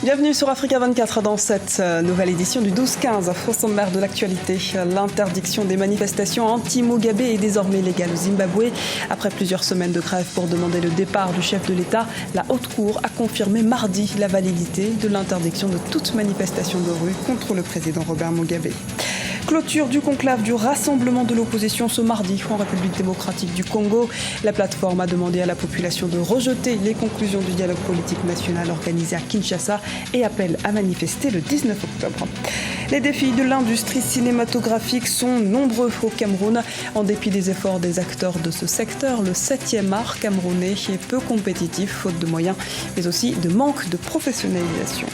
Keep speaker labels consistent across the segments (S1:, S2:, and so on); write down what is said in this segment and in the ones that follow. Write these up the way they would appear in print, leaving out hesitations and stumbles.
S1: Bienvenue sur Africa 24 dans cette nouvelle édition du 12-15. Au sommaire de l'actualité, l'interdiction des manifestations anti-Mugabe est désormais légale au Zimbabwe. Après plusieurs semaines de grève pour demander le départ du chef de l'État, la Haute Cour a confirmé mardi la validité de l'interdiction de toute manifestation de rue contre le président Robert Mugabe. Clôture du conclave du rassemblement de l'opposition ce mardi en République démocratique du Congo. La plateforme a demandé à la population de rejeter les conclusions du dialogue politique national organisé à Kinshasa et appelle à manifester le 19 octobre. Les défis de l'industrie cinématographique sont nombreux au Cameroun. En dépit des efforts des acteurs de ce secteur, le 7e art camerounais est peu compétitif, faute de moyens, mais aussi de manque de professionnalisation.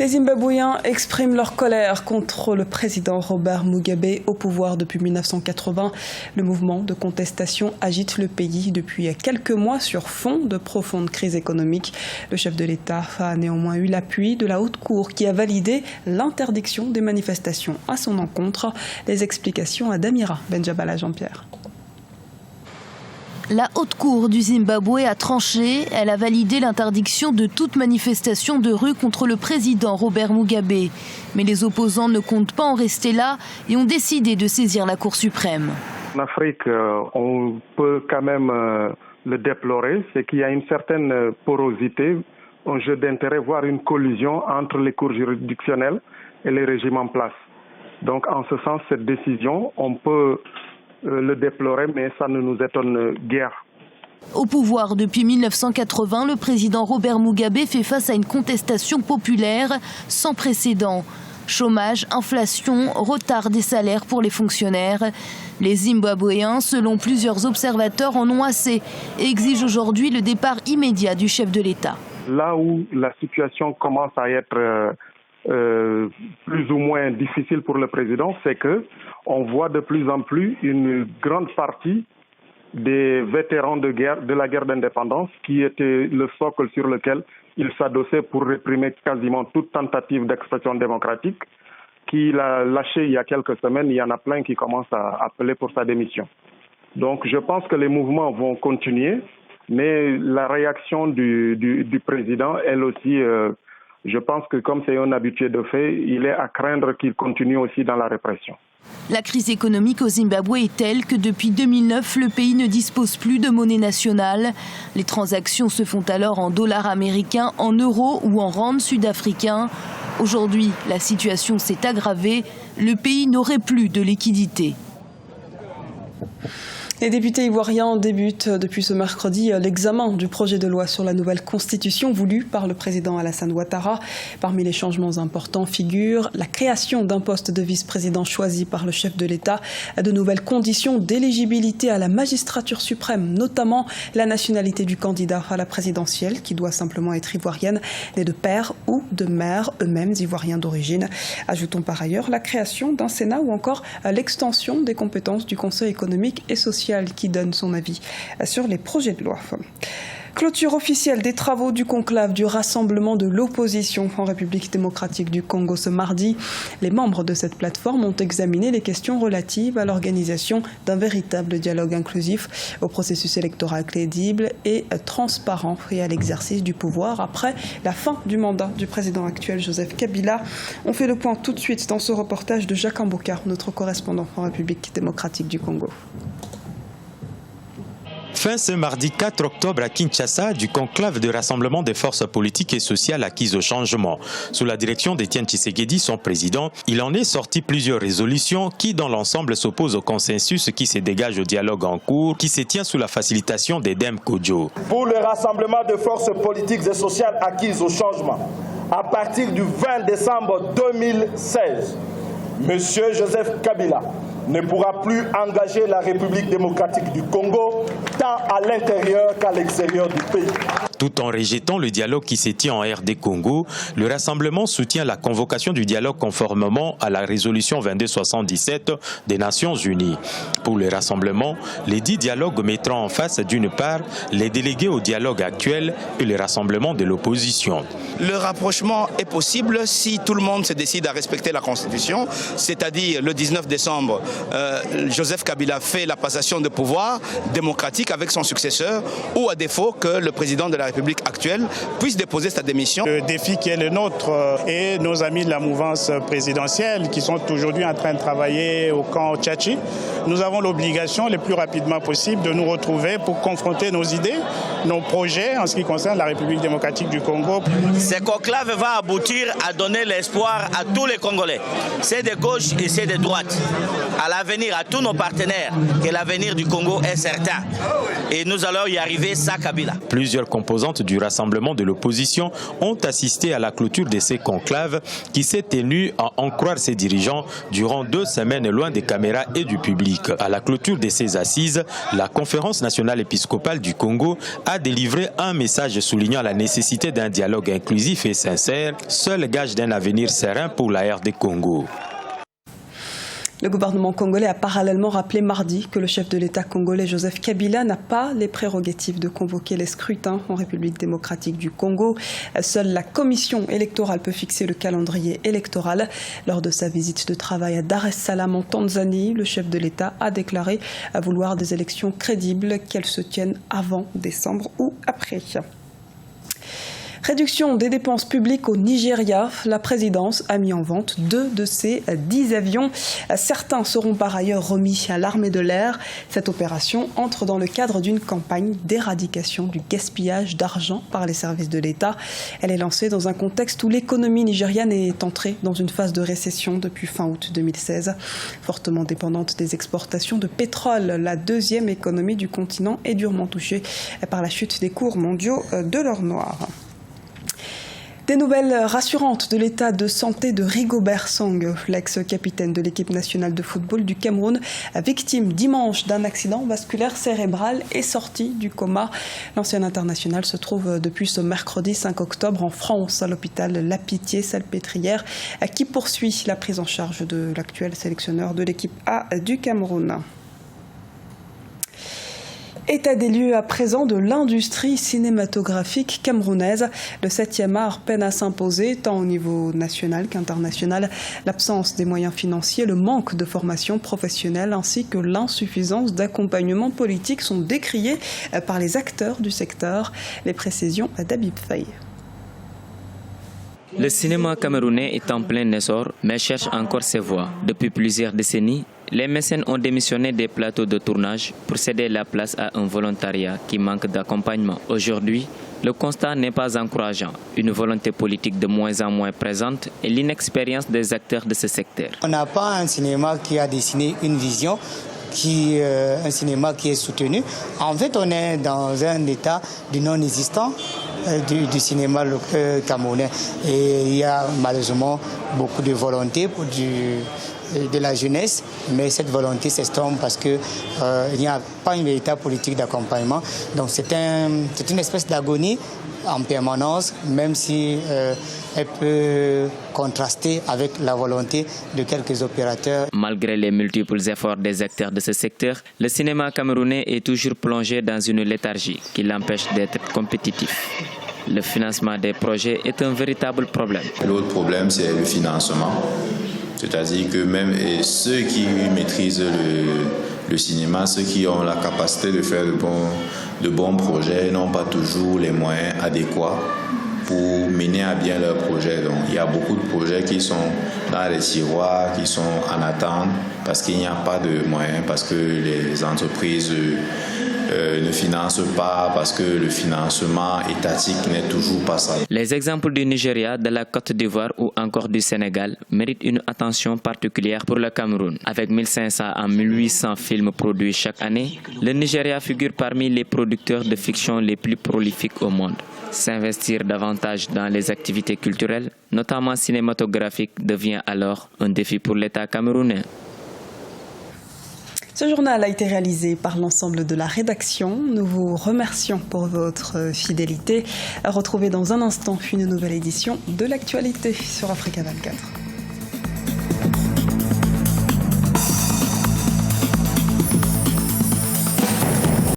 S1: Les Zimbabwéens expriment leur colère contre le président Robert Mugabe au pouvoir depuis 1980. Le mouvement de contestation agite le pays depuis quelques mois sur fond de profonde crise économique. Le chef de l'État a néanmoins eu l'appui de la Haute Cour qui a validé l'interdiction des manifestations à son encontre. Les explications à Damira Benjabala Jean-Pierre.
S2: La Haute Cour du Zimbabwe a tranché. Elle a validé l'interdiction de toute manifestation de rue contre le président Robert Mugabe. Mais les opposants ne comptent pas en rester là et ont décidé de saisir la Cour suprême.
S3: En Afrique, on peut quand même le déplorer, c'est qu'il y a une certaine porosité, un jeu d'intérêt, voire une collusion entre les cours juridictionnelles et les régimes en place. Donc en ce sens, cette décision, on peut le déplorer, mais ça ne nous étonne guère.
S2: Au pouvoir depuis 1980, le président Robert Mugabe fait face à une contestation populaire sans précédent. Chômage, inflation, retard des salaires pour les fonctionnaires. Les Zimbabwéens, selon plusieurs observateurs, en ont assez et exigent aujourd'hui le départ immédiat du chef de l'État.
S3: Là où la situation commence à être plus ou moins difficile pour le président, c'est que on voit de plus en plus une grande partie des vétérans de la guerre d'indépendance qui était le socle sur lequel il s'adossait pour réprimer quasiment toute tentative d'expression démocratique, qu'il a lâché il y a quelques semaines. Il y en a plein qui commencent à appeler pour sa démission. Donc je pense que les mouvements vont continuer, mais la réaction du président, elle aussi, je pense que comme c'est un habitué de fait, il est à craindre qu'il continue aussi dans la répression.
S2: La crise économique au Zimbabwe est telle que depuis 2009, le pays ne dispose plus de monnaie nationale. Les transactions se font alors en dollars américains, en euros ou en rand sud-africains. Aujourd'hui, la situation s'est aggravée. Le pays n'aurait plus de liquidité.
S1: Les députés ivoiriens débutent depuis ce mercredi l'examen du projet de loi sur la nouvelle constitution voulue par le président Alassane Ouattara. Parmi les changements importants figurent la création d'un poste de vice-président choisi par le chef de l'État, de nouvelles conditions d'éligibilité à la magistrature suprême, notamment la nationalité du candidat à la présidentielle, qui doit simplement être ivoirienne, née de père ou de mère, eux-mêmes ivoiriens d'origine. Ajoutons par ailleurs la création d'un Sénat ou encore l'extension des compétences du Conseil économique et social qui donne son avis sur les projets de loi. Clôture officielle des travaux du conclave du rassemblement de l'opposition en République démocratique du Congo ce mardi. Les membres de cette plateforme ont examiné les questions relatives à l'organisation d'un véritable dialogue inclusif, au processus électoral crédible et transparent et à l'exercice du pouvoir après la fin du mandat du président actuel Joseph Kabila. On fait le point tout de suite dans ce reportage de Jacques Mboka, notre correspondant en République démocratique du Congo.
S4: Fin ce mardi 4 octobre à Kinshasa du conclave de rassemblement des forces politiques et sociales acquises au changement. Sous la direction d'Étienne Tshisekedi, son président, il en est sorti plusieurs résolutions qui dans l'ensemble s'opposent au consensus qui se dégage au dialogue en cours, qui se tient sous la facilitation d'Edem Kodjo.
S5: Pour le rassemblement des forces politiques et sociales acquises au changement, à partir du 20 décembre 2016, M. Joseph Kabila ne pourra plus engager la République démocratique du Congo tant à l'intérieur qu'à l'extérieur du pays.
S4: Tout en rejetant le dialogue qui se tient en RD Congo, le rassemblement soutient la convocation du dialogue conformément à la résolution 2277 des Nations Unies. Pour le rassemblement, les 10 dialogues mettront en face d'une part les délégués au dialogue actuel et le rassemblement de l'opposition.
S6: Le rapprochement est possible si tout le monde se décide à respecter la Constitution, c'est-à-dire le 19 décembre, Joseph Kabila fait la passation de pouvoir démocratique avec son successeur, ou à défaut que le président de la République actuel puisse déposer sa démission.
S7: Le défi qui est le nôtre et nos amis de la mouvance présidentielle qui sont aujourd'hui en train de travailler au camp Tchatchi, nous avons l'obligation le plus rapidement possible de nous retrouver pour confronter nos idées, nos projets en ce qui concerne la République démocratique du Congo.
S8: Ce conclave va aboutir à donner l'espoir à tous les Congolais, c'est de gauche et c'est de droite, à l'avenir, à tous nos partenaires, que l'avenir du Congo est certain. Et nous allons y arriver sans Kabila.
S4: Plusieurs composantes du rassemblement de l'opposition ont assisté à la clôture de ces conclaves qui s'est tenue, à en croire ses dirigeants, durant 2 semaines loin des caméras et du public. À la clôture de ces assises, la Conférence nationale épiscopale du Congo a délivré un message soulignant la nécessité d'un dialogue inclusif et sincère, seul gage d'un avenir serein pour la RD Congo.
S1: Le gouvernement congolais a parallèlement rappelé mardi que le chef de l'État congolais Joseph Kabila n'a pas les prérogatives de convoquer les scrutins en République démocratique du Congo. Seule la commission électorale peut fixer le calendrier électoral. Lors de sa visite de travail à Dar es Salaam en Tanzanie, le chef de l'État a déclaré vouloir des élections crédibles, qu'elles se tiennent avant décembre ou après. Réduction des dépenses publiques au Nigeria. La présidence a mis en vente 2 de ses 10 avions. Certains seront par ailleurs remis à l'armée de l'air. Cette opération entre dans le cadre d'une campagne d'éradication du gaspillage d'argent par les services de l'État. Elle est lancée dans un contexte où l'économie nigériane est entrée dans une phase de récession depuis fin août 2016. Fortement dépendante des exportations de pétrole, la deuxième économie du continent est durement touchée par la chute des cours mondiaux de l'or noir. Des nouvelles rassurantes de l'état de santé de Rigobert Song, l'ex-capitaine de l'équipe nationale de football du Cameroun, victime dimanche d'un accident vasculaire cérébral et sorti du coma. L'ancien international se trouve depuis ce mercredi 5 octobre en France, à l'hôpital La Pitié-Salpêtrière, qui poursuit la prise en charge de l'actuel sélectionneur de l'équipe A du Cameroun. État des lieux à présent de l'industrie cinématographique camerounaise. Le 7e art peine à s'imposer, tant au niveau national qu'international. L'absence des moyens financiers, le manque de formation professionnelle ainsi que l'insuffisance d'accompagnement politique sont décriés par les acteurs du secteur. Les précisions d'Habib Faye.
S9: Le cinéma camerounais est en plein essor, mais cherche encore ses voies. Depuis plusieurs décennies, les mécènes ont démissionné des plateaux de tournage pour céder la place à un volontariat qui manque d'accompagnement. Aujourd'hui, le constat n'est pas encourageant. Une volonté politique de moins en moins présente et l'inexpérience des acteurs de ce secteur.
S10: On n'a pas un cinéma qui a dessiné une vision, un cinéma qui est soutenu. En fait, on est dans un état du non-existant du cinéma camerounais. Et il y a malheureusement beaucoup de volonté de la jeunesse, mais cette volonté s'estompe parce qu'il n'y a pas une véritable politique d'accompagnement. Donc c'est une espèce d'agonie en permanence, même si elle peut contraster avec la volonté de quelques opérateurs.
S9: Malgré les multiples efforts des acteurs de ce secteur, le cinéma camerounais est toujours plongé dans une léthargie qui l'empêche d'être compétitif. Le financement des projets est un véritable problème.
S11: L'autre problème, c'est le financement. C'est-à-dire que même ceux qui maîtrisent le cinéma, ceux qui ont la capacité de faire de bons projets, n'ont pas toujours les moyens adéquats pour mener à bien leurs projets. Donc, il y a beaucoup de projets qui sont dans les tiroirs, qui sont en attente, parce qu'il n'y a pas de moyens, parce que les entreprises ne financent pas, parce que le financement étatique n'est toujours pas ça.
S9: Les exemples du Nigeria, de la Côte d'Ivoire ou encore du Sénégal méritent une attention particulière pour le Cameroun. Avec 1500 à 1800 films produits chaque année, le Nigeria figure parmi les producteurs de fiction les plus prolifiques au monde. S'investir davantage dans les activités culturelles, notamment cinématographiques, devient alors un défi pour l'État camerounais.
S1: Ce journal a été réalisé par l'ensemble de la rédaction. Nous vous remercions pour votre fidélité. Retrouvez dans un instant une nouvelle édition de l'actualité sur Africa 24.